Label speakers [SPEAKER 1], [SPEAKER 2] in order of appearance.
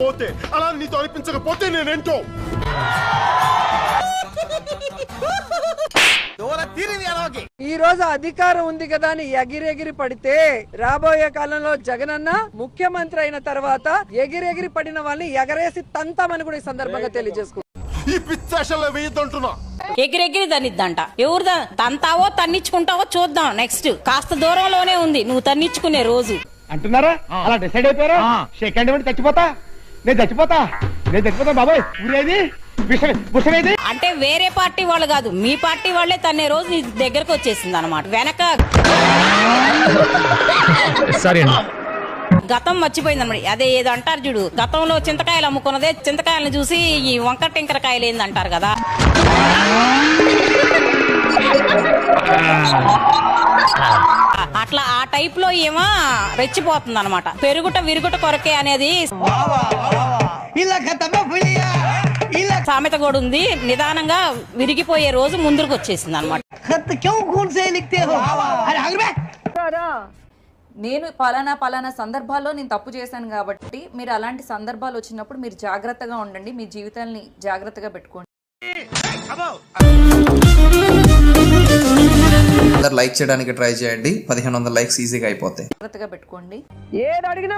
[SPEAKER 1] పోతే అలా నీతో అనిపించకపోతే నేనేంటో.
[SPEAKER 2] ఈ రోజు అధికారం ఉంది కదా అని ఎగిరెగిరి పడితే రాబోయే కాలంలో జగనన్న ముఖ్యమంత్రి అయిన తర్వాత ఎగిరెగిరి పడిన వాళ్ళని ఎగరేసి తంతామని కూడా ఈ సందర్భంగా తెలియజేసుకుంటాం.
[SPEAKER 1] ఈ పిచ్చాషల్లో వేయొద్దంటున్నా.
[SPEAKER 3] ఎగిరెగిరి తన్నిద్దంట. ఎవరు తంతావో తన్నిచ్చుకుంటావో చూద్దాం. నెక్స్ట్ కాస్త దూరంలోనే ఉంది నువ్వు తన్నిచ్చుకునే రోజు
[SPEAKER 4] అంటున్నారా? అలా డిసైడ్ అయిపోయారా? సెకండ్ చచ్చిపోతా నేను చచ్చిపోతా బాబాయ్. ఊరేది విషమేది
[SPEAKER 3] అంటే వేరే పార్టీ వాళ్ళు కాదు, మీ పార్టీ వాళ్ళే తన్నే రోజు నీ దగ్గరకు వచ్చేసింది అనమాట. వెనక గతం మర్చిపోయింది అనమాట. అదే ఏదో అంటారు చూడు, గతంలో చింతకాయలు అమ్ముకున్నదే చింతకాయలను చూసి ఈ వంకర టింకరకాయలు ఏంది అంటారు కదా. అట్లా ఆ టైప్ లో ఏమో రెచ్చిపోతుంది అనమాట. పెరుగుట విరుగుట కొరకే అనేది సామెత కూడా ఉంది. నిదానంగా విరిగిపోయే రోజు ముందుకు వచ్చేసింది అనమాట.
[SPEAKER 5] నేను పలానా సందర్భాల్లో నేను తప్పు చేశాను కాబట్టి మీరు అలాంటి సందర్భాలు వచ్చినప్పుడు మీరు జాగ్రత్తగా ఉండండి, మీ జీవితాన్ని జాగ్రత్తగా పెట్టుకోండి.
[SPEAKER 6] లైక్ చేయడానికి ట్రై చేయండి. 1500 లైక్స్ ఈజీగా అయిపోతాయి.
[SPEAKER 5] జాగ్రత్తగా పెట్టుకోండి.
[SPEAKER 2] ఏది అడిగినా